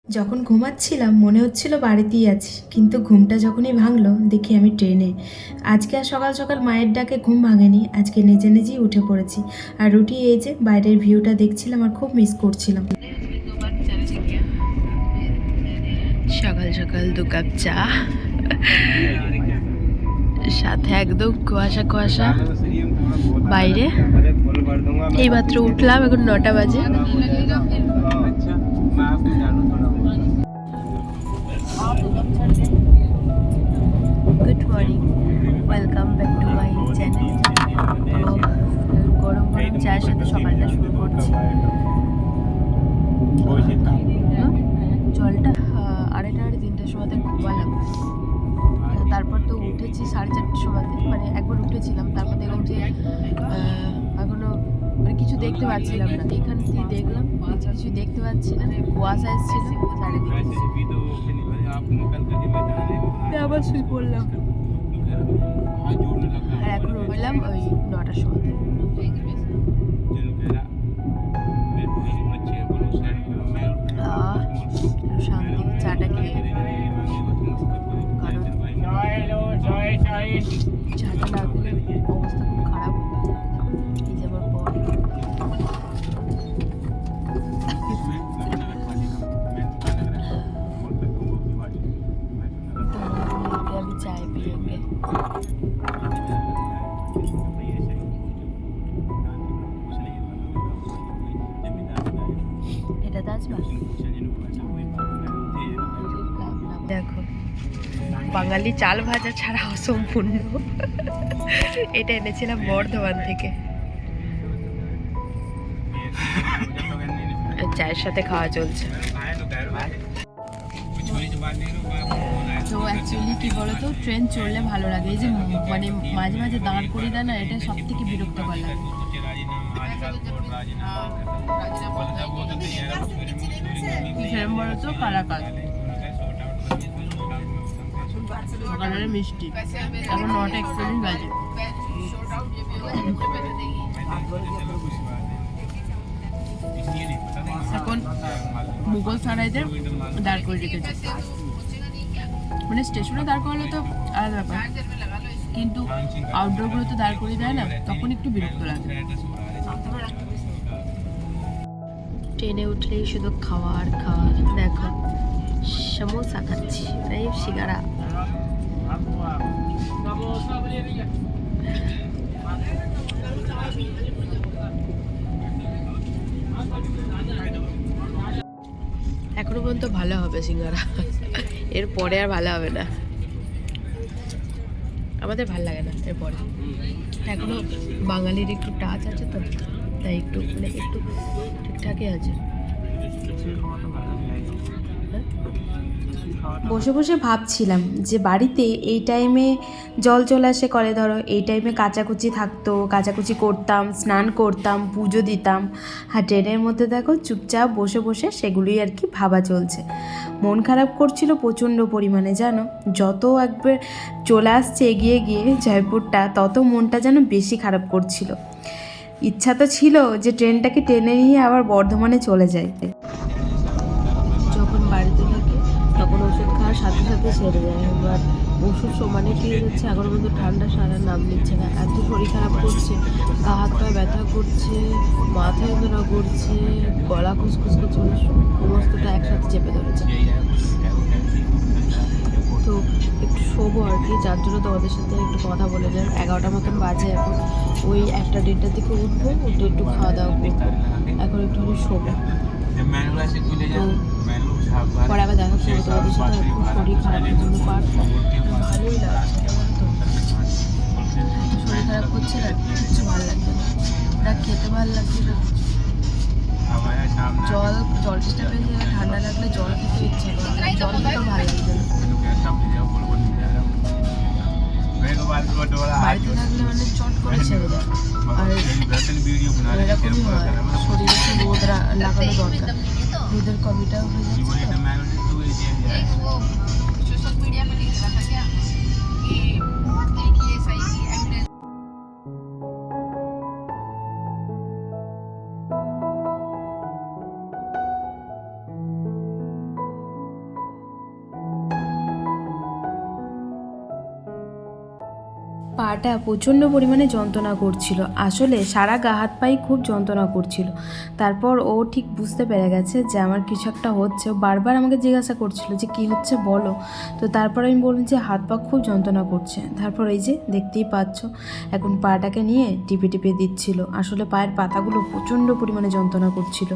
যখন ঘুমাচ্ছিলাম মনে হচ্ছিল বাড়িতেই আছি, কিন্তু ঘুমটা যখনই ভাঙলো দেখি আমি ট্রেনে। আজকে আর সকাল সকাল মায়ের ডাকে ঘুম ভাঙেনি, আজকে নিজে নিজেই উঠে পড়েছি। আর উঠি এই যে বাইরের ভিউটা দেখছিলাম আর খুব মিস করছিলাম। সকাল সকাল 2 কাপ চা, সাথে একদম কুয়াশা কুয়াশা বাইরে। এইমাত্র উঠলাম, এখন 9টা বাজে। Good morning, welcome back to my channel. তো গরম গরম চায়ের সাথে সকালটা শুরু করছি। জলটা 2:30-3টার সময়তে ঘুমালাম, তারপর তো উঠেছি 4:30টার সময়তে, মানে একবার উঠেছিলাম। তারপর দেখলাম যে এখনো মানে কিছু দেখতে পাচ্ছিলাম না। এখান থেকে দেখলাম কিছু দেখতে পাচ্ছি না, কুয়াশা এসেছিল চারিদিকে। আবার শুয়ে পড়লাম, আর এখন উঠলাম ওই 9টার সময়তে। শান্তি চাটা খেয়ে, কারণ চাটা না খেলে অবস্থা খুব খারাপ। এই যাবার পর আমি চাय पियेंगे। এটা দাজবা দেখো, বাঙালি চাল ভাজা ছাড়া অসম্পূর্ণ। এটা এনেছিলাম বর্ধমান থেকে, চায়ের সাথে খাওয়া চলছে। তো অ্যাকচুয়ালি কি বলতো, ট্রেন চললে ভালো লাগে। এই যে মানে মাঝে মাঝে দাঁড় করে দেয় না, এটা সব থেকে বিরক্তকর লাগে। কিসের বলতো, কালাকাল সকালের মিষ্টি। এখন 9:41 বাজে। এখন মুঘল সারাইতে দাঁড় করে রেখেছে, মানে স্টেশনে দাঁড় করালে তো আলাদা ব্যাপার, কিন্তু আউটডোরগুলো তো দাঁড় করে দেয় না, তখন একটু বিরক্ত লাগে। ট্রেনে উঠলেই শুধু খাওয়া আর খাওয়া। দেখো সমোসা খাচ্ছি, মানে সিঙ্গারা। এখনো পর্যন্ত ভালো হবে সিঙ্গারা, এরপরে আর ভালো হবে না। আমাদের ভালো লাগে না এরপরে, এখনো বাঙালির একটু টাচ আছে তো, তাই একটু মানে একটু ঠিকঠাকই আছে। বসে বসে ভাবছিলাম যে বাড়িতে এই টাইমে জল চলে আসে কলে, ধরো এই টাইমে কাচাকুচি থাকতো, কাচাকুচি করতাম, স্নান করতাম, পুজো দিতাম। আর ট্রেনের মধ্যে দেখো চুপচাপ বসে বসে সেগুলোই আর কি ভাবা চলছে। মন খারাপ করছিল প্রচণ্ড পরিমাণে, জানো। যত একবার চলে আসছে এগিয়ে গিয়ে জয়পুরটা, তত মনটা যেন বেশি খারাপ করছিল। ইচ্ছা তো ছিল যে ট্রেনটাকে টেনে নিয়ে আবার বর্ধমানে চলে যায়। যখন বাড়িতে থাকি তখন ওষুধ খাওয়ার সাথে সাথে সেরে যায়, এবার ওষুধ সমানে খেয়ে যাচ্ছে, এখনো কিন্তু ঠান্ডা সারা নাম নিচ্ছে না। এত শরীর খারাপ করছে, গা হাত পায়ে ব্যথা করছে, মাথা যন্ত্রণা করছে, গলা খুসখুস করছে, মানে সমস্তটা একসাথে চেপে ধরেছে। তো একটু শোবো আর কি, যার জন্য তোমাদের সাথে একটু কথা বলে যাই। 11টা মতন বাজে এখন, ওই 1টা-1:30টার দিকে উঠবো, উঠে একটু খাওয়া দাওয়া করবো, এখন একটুখানি শোবো। তো পরে আবার দেখা করবো তোমাদের সাথে। একটু শরীর খারাপের জন্য ভালোই লাগছে না, তো শরীর খারাপ করছে না, কিচ্ছু ভালো লাগছে না, খেতে ভালো লাগছে না। জল চেষ্টা পেয়েছি, ঠান্ডা লাগলে জল খেতে ইচ্ছে করে, জল খেতেও ভালো লাগছে না। বাড়িতে থাকলে মানে চট করে ছেড়ে যায়, আর এরকমই হয়। শরীরে একটু রোদ লাগানো দরকার, রোদের কমিটাও হয়ে যাচ্ছে। পাটা প্রচণ্ড পরিমাণে যন্ত্রণা করছিল, আসলে সারা গা হাত পাই খুব যন্ত্রণা করছিল। তারপর ও ঠিক বুঝতে পেরে গেছে যে আমার কিছু একটা হচ্ছে, ও বারবার আমাকে জিজ্ঞাসা করছিল যে কি হচ্ছে বলো। তো তারপর আমি বললাম যে হাত পা খুব যন্ত্রণা করছে। তারপর এই যে দেখতেই পাচ্ছ এখন পাটাকে নিয়ে টিপে টিপে দিচ্ছিল, আসলে পায়ের পাতাগুলো প্রচণ্ড পরিমাণে যন্ত্রণা করছিল।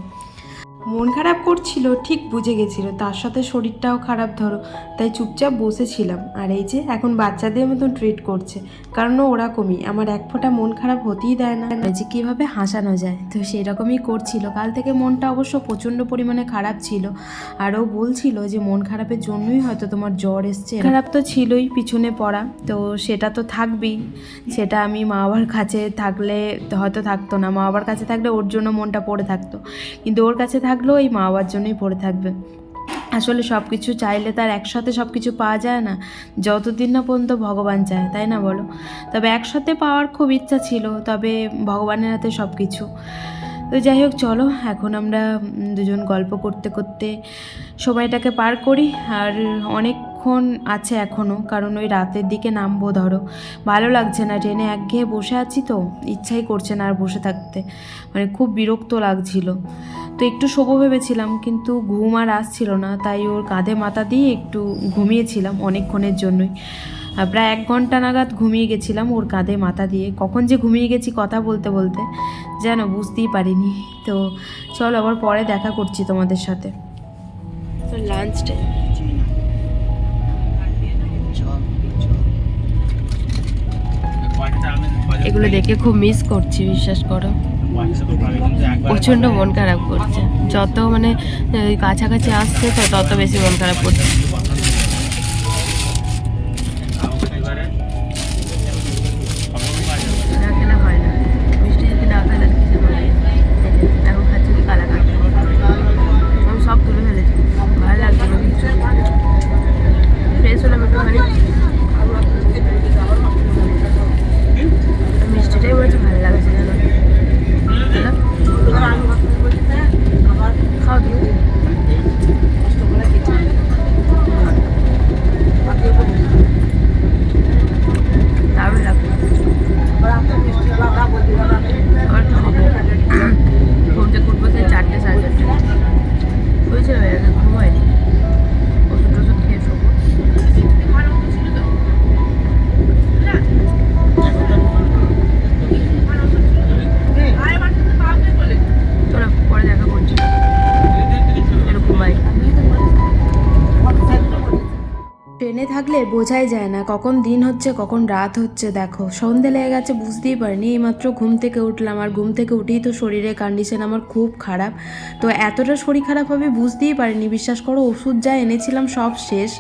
মন খারাপ করছিল ঠিক বুঝে গেছিল, তার সাথে শরীরটাও খারাপ ধরো, তাই চুপচাপ বসেছিলাম। আর এই যে এখন বাচ্চাদের মতন ট্রিট করছে, কারণ ওরকমই আমার এক ফোঁটা মন খারাপ হতেই দেয় না, যে কীভাবে হাসানো যায়। তো সেই রকমই করছিল। কাল থেকে মনটা অবশ্য প্রচণ্ড পরিমাণে খারাপ ছিল, আর ও বলছিল যে মন খারাপের জন্যই হয়তো তোমার জ্বর এসছে। খারাপ তো ছিলই পিছনে পড়া, তো সেটা তো থাকবেই। সেটা আমি মা বাবার কাছে থাকলে হয়তো থাকতো না, মা বাবার কাছে থাকলে ওর জন্য মনটা পড়ে থাকতো, কিন্তু ওর কাছে থাকলেও এই মা বাবার জন্যই পড়ে থাকবে। আসলে সব কিছু চাইলে তার একসাথে সব কিছু পাওয়া যায় না, যতদিন না পর্যন্ত ভগবান চায়, তাই না বলো? তবে একসাথে পাওয়ার খুব ইচ্ছা ছিল, তবে ভগবানের হাতে সব কিছু। তো যাই হোক, চলো এখন আমরা দুজন গল্প করতে করতে সময়টাকে পার করি। আর অনেকক্ষণ আছে এখনও, কারণ ওই রাতের দিকে নামবো ধরো। ভালো লাগছে না, ট্রেনে একঘেয়ে বসে আছি তো, ইচ্ছাই করছে না আর বসে থাকতে, মানে খুব বিরক্ত লাগছিল। তো একটু শোবো ভেবেছিলাম, কিন্তু ঘুম আর আসছিল না, তাই ওর কাঁধে মাথা দিয়ে একটু ঘুমিয়েছিলাম অনেকক্ষণের জন্যই। প্রায় 1 ঘন্টা নাগাদ ঘুমিয়ে গেছিলাম ওর কাঁধে মাথা দিয়ে। কখন যে ঘুমিয়ে গেছি কথা বলতে বলতে যেন বুঝতেই পারিনি। তো চলো আবার পরে দেখা করছি তোমাদের সাথে। তো লাঞ্চ টাইম, এগুলো দেখে খুব মিস করছি, বিশ্বাস করো। প্রচণ্ড মন খারাপ করছে, যত মানে কাছাকাছি আসছে তো তত বেশি মন খারাপ করছে। এখন খাচ্ছি কি কালাকাঁদ, আমি সব তুলে ফেলেছি, ভালো লাগছে না কিছু। ফ্রেশ হলাম একটুখানি, মিষ্টিটাই বলেছে ভালো লাগছে জানো। খাও তুমি। দারুণ লাগছে। আবার খাবো, ঘুমতে উঠবো সেই 4টে 4:30। শুয়েছিল ঘুম হয়নি, ওষুধ টষুধ খেয়ে শোবো। চলো পরে দেখা করছি, চলো ঘুমাই। ট্রেনে থাকলে বোঝাই যায় না কখন দিন হচ্ছে কখন রাত হচ্ছে। দেখো সন্ধে লেগে গেছে বুঝতেই পারিনি, এইমাত্র ঘুম থেকে উঠলাম, আর ঘুম থেকে উঠেই তো শরীরের কন্ডিশন আমার খুব খারাপ। তো এতটা শরীর খারাপ হবে বুঝতেই পারিনি, বিশ্বাস করো। ওষুধ যা এনেছিলাম সব শেষ,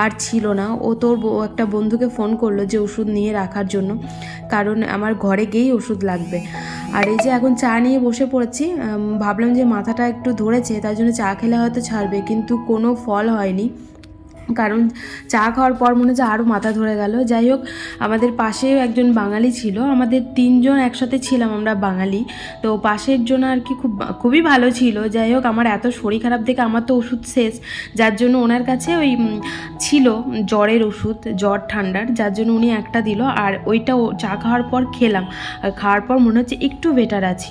আর ছিল না। ও তোর একটা বন্ধুকে ফোন করলো যে ওষুধ নিয়ে রাখার জন্য, কারণ আমার ঘরে গিয়েই ওষুধ লাগবে। আর এই যে এখন চা নিয়ে বসে পড়েছি, ভাবলাম যে মাথাটা একটু ধরেছে, তাই জন্য চা খেলে হয়তো ছাড়বে, কিন্তু কোনো ফল হয়নি। কারণ চা খাওয়ার পর মনে হচ্ছে আরও মাথা ধরে গেল। যাই হোক, আমাদের পাশেও একজন বাঙালি ছিল, আমাদের 3 জন একসাথে ছিলাম আমরা বাঙালি। তো পাশের জন্য আর কি খুবই ভালো ছিল। যাই হোক, আমার এত শরীর খারাপ দেখে আমার তো ওষুধ শেষ, যার জন্য ওনার কাছে ওই ছিল জ্বরের ওষুধ, জ্বর ঠান্ডার, যার জন্য উনি একটা দিল, আর ওইটা চা খাওয়ার পর খেলাম। আর খাওয়ার পর মনে হচ্ছে একটু বেটার আছি।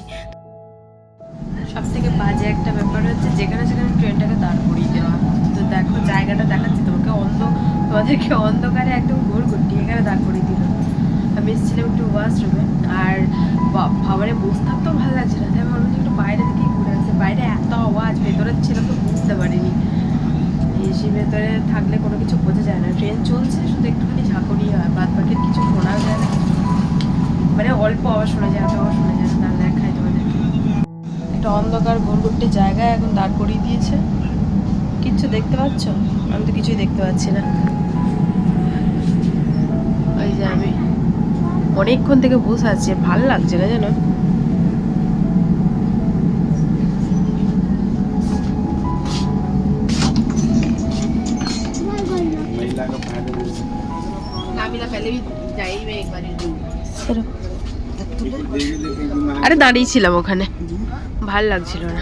সব থেকে বাজে একটা ব্যাপার হচ্ছে যেখানে সেখানে ট্রেনটাকে দাঁড় করিয়ে দেওয়া। তো দেখো জায়গাটা দেখাচ্ছি তোমাদেরকে অন্ধকারে একদম ঘুরঘুরটি এখানে দাঁড় করিয়ে দিল। আমি এসেছিলাম একটু ওয়াশরুমে, আর খাবারে বসে থাকতেও ভালো লাগছে না, তাই ভাবলাম যে একটু বাইরে থেকেই ঘুরে আসছে। বাইরে এত আওয়াজ, ভেতরে ছিলাম তো বুঝতে পারিনি। এসে ভেতরে থাকলে কোনো কিছু বোঝা যায় না, ট্রেন চলছে শুধু একটুখানি ঝাঁকুনি হয়, বাদ বাকি কিছু শোনাও যায় না, মানে অল্প আওয়াজ শোনা যায়, এত আওয়াজ শোনা যায় না। তার দেখায় তোমাদেরকে একটা অন্ধকার ঘুরঘুরটি জায়গায় এখন দাঁড় করিয়ে দিয়েছে। কিচ্ছু দেখতে পাচ্ছ? আমি তো কিছুই দেখতে পাচ্ছি না। ওই যে আমি অনেকক্ষণ থেকে বসে আছি, ভালো লাগছে না জানো। আরে দাঁড়িয়েছিলাম ওখানে, ভাল লাগছিল না।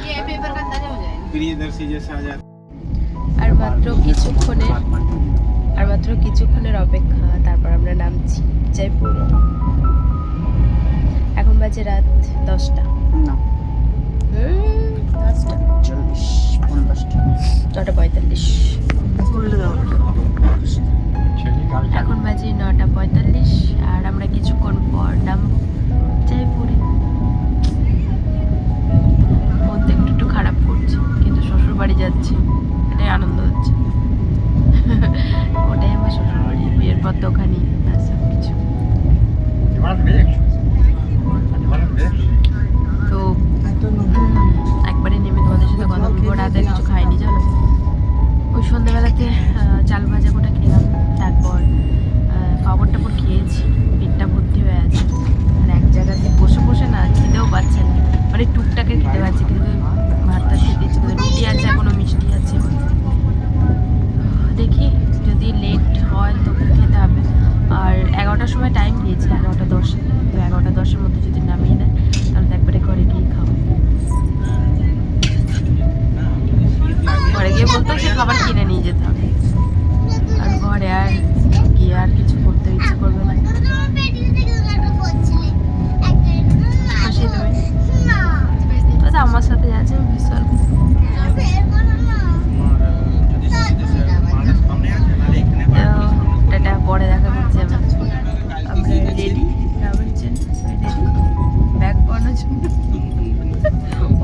আর মাত্র কিছুক্ষণে আর মাত্র কিছুক্ষণের অপেক্ষা, তারপর আমরা নামছি জয়পুরে। এখন বাজে রাত 10টা, না 10টা 40 9:45। এখন বাজে 9:45 আর আমরা কিছুক্ষণ পর নামবো জয়পুরে। মন তো একটু খারাপ করছে, কিন্তু শ্বশুর বাড়ি যাচ্ছে, এটাই আনন্দ হচ্ছে। ওটাই আমার শ্বশুর বাড়ি, বিয়ের পর তো ওখানেই ব্যাস সব কিছু। তো একবারে নেমে তোমাদের সাথে কথা বলবো। রাতে কিছু খাইনি জানো, ওই সন্ধ্যাবেলাতে চাল ভাজা কোটা খেলাম, তারপর পাঁপড় টাপড় খেয়েছি, পেটটা ভর্তি হয়ে আছে। আর এক জায়গাতে বসে বসে না খেতেও পাচ্ছে না, মানে টুকটাকে খেতে পারছি, কিন্তু ভাতটা খেতে ইচ্ছে করে। রুটি আছে, এখনো মিষ্টি আছে। দেখি যদি লেট হয় তো খেতে হবে। আর 11টার সময় টাইম দিয়েছে, 11:10, তো 11:10-এর মধ্যে যদি নামিয়ে দেয় তাহলে একবারে ঘরে গিয়ে খাবো। ঘরে গিয়ে বলতে সে খাবার কিনে নিয়ে যেতে হবে, আর ঘরে আর গিয়ে আর কিছু করতে ইচ্ছে করবে না। হাসি তুমি তো আমার সাথে আছে বিশাল। টাটা, পরে দেখা করছে। আমরা রেডি যাওয়ার জন্য, ব্যাগ বানানোর জন্য।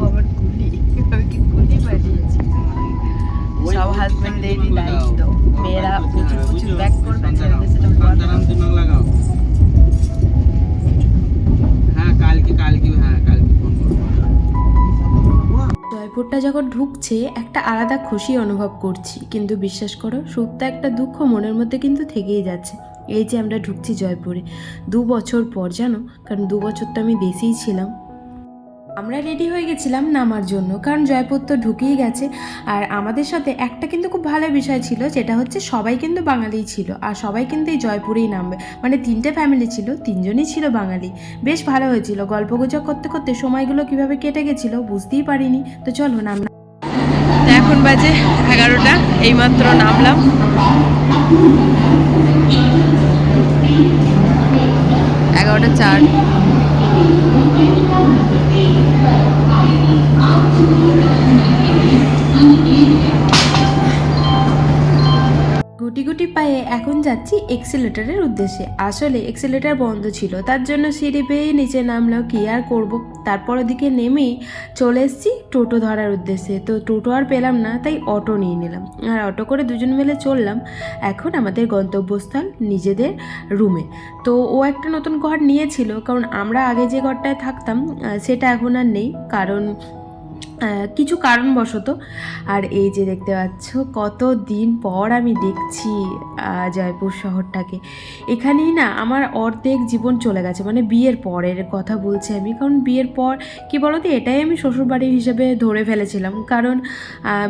আবার গুলি, আমি কি গুলি বানিয়েছি। সব হাজবেন্ডেরই দায়িত্ব, মেয়েরা প্রচুর প্রচুর ব্যাগ করবে, ছেলেদের সেটা লাগাও। হ্যাঁ কালকে ফোন করবো। জয়পুরটা যখন ঢুকছে একটা আলাদা খুশি অনুভব করছি, কিন্তু বিশ্বাস করো সুপ্ত একটা দুঃখ মনের মধ্যে কিন্তু থেকেই যাচ্ছে। এই যে আমরা ঢুকছি জয়পুরে 2 বছর পর, জানো, কারণ 2 বছর তো আমি দেশেই ছিলাম। আমরা রেডি হয়ে গেছিলাম নামার জন্য, কারণ জয়পুর তো ঢুকেই গেছে। আর আমাদের সাথে একটা কিন্তু খুব ভালো বিষয় ছিল, যেটা হচ্ছে সবাই কিন্তু বাঙালিই ছিল, আর সবাই কিন্তু এই জয়পুরেই নামবে। মানে 3টে ফ্যামিলি ছিল, 3জনই ছিল বাঙালি। বেশ ভালো হয়েছিল, গল্পগুজব করতে করতে সময়গুলো কিভাবে কেটে গেছিলো বুঝতেই পারিনি। তো চলো নামলাম। এখন বাজে 11টা, এইমাত্র নামলাম। 11:04। গুটি গুটি পায়ে এখন যাচ্ছি এক্সিলেটারের উদ্দেশ্যে। আসলে এক্সিলেটার বন্ধ ছিল, তার জন্য সিঁড়ি বেয়ে নিচে নামলাম, কি আর করব। তারপর ওদিকে নেমেই চলে এসেছি টোটো ধরার উদ্দেশ্যে। তো টোটো আর পেলাম না, তাই অটো নিয়ে নিলাম, আর অটো করে দুজন মিলে চললাম এখন আমাদের গন্তব্যস্থল নিজেদের রুমে। তো ও একটা নতুন ঘর নিয়েছিল, কারণ আমরা আগে যে ঘরটায় থাকতাম সেটা এখন আর নেই, কারণ কিছু কারণবশত। আর এই যে দেখতে পাচ্ছ কত দিন পর আমি দেখছি জয়পুর শহরটাকে। এখানেই না আমার অর্ধেক জীবন চলে গেছে, মানে বিয়ের পরের কথা বলছি আমি। কারণ বিয়ের পর কি বলতো, এটাই আমি শ্বশুরবাড়ি হিসেবে ধরে ফেলেছিলাম, কারণ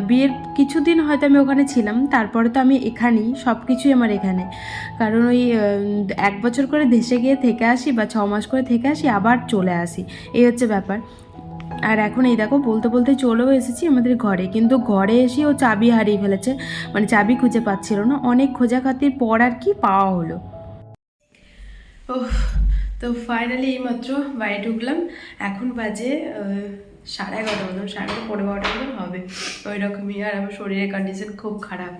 বিয়ের কিছুদিন হয়তো আমি ওখানে ছিলাম, তারপরে তো আমি এখানেই, সব কিছুই আমার এখানে। কারণ ওই 1 বছর করে দেশে গিয়ে থেকে আসি বা 6 মাস করে থেকে আসি, আবার চলে আসি, এই হচ্ছে ব্যাপার। আর এখন এই দেখো বলতে বলতে চলেও এসেছি আমাদের ঘরে, কিন্তু ঘরে এসে ও চাবি হারিয়ে ফেলেছে, মানে চাবি খুঁজে পাচ্ছিল না। অনেক খোঁজাখাতির পর আর কি পাওয়া হলো। তো ফাইনালি এইমাত্র বাড়ি ঢুকলাম। এখন বাজে 11:30 মতন, 11:30 মতন হবে ওই রকমই। আর আমার শরীরের কন্ডিশন খুব খারাপ।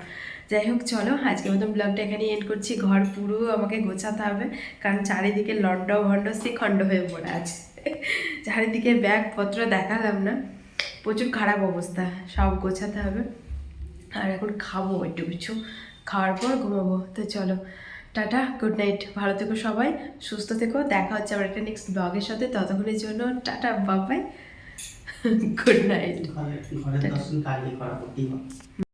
যাই হোক চলো, আজকের মতন ব্লগটা এখানে এন্ড করছি। ঘর পুরো আমাকে গোছাতে হবে, কারণ চারিদিকে লন্ড ভন্ড শ্রীখণ্ড হয়ে পড়ে আছে। চারিদিকে ব্যাগপত্র দেখালাম না, প্রচুর খারাপ অবস্থা, সব গোছাতে হবে। আর এখন খাবো একটু কিছু, খাওয়ার পর ঘুমাবো। তো চলো টাটা, গুড নাইট, ভালো থেকো সবাই, সুস্থ থেকো। দেখা হচ্ছে আবার একটা নেক্সট ব্লগের সাথে, ততক্ষণের জন্য tata, bye bye, good night.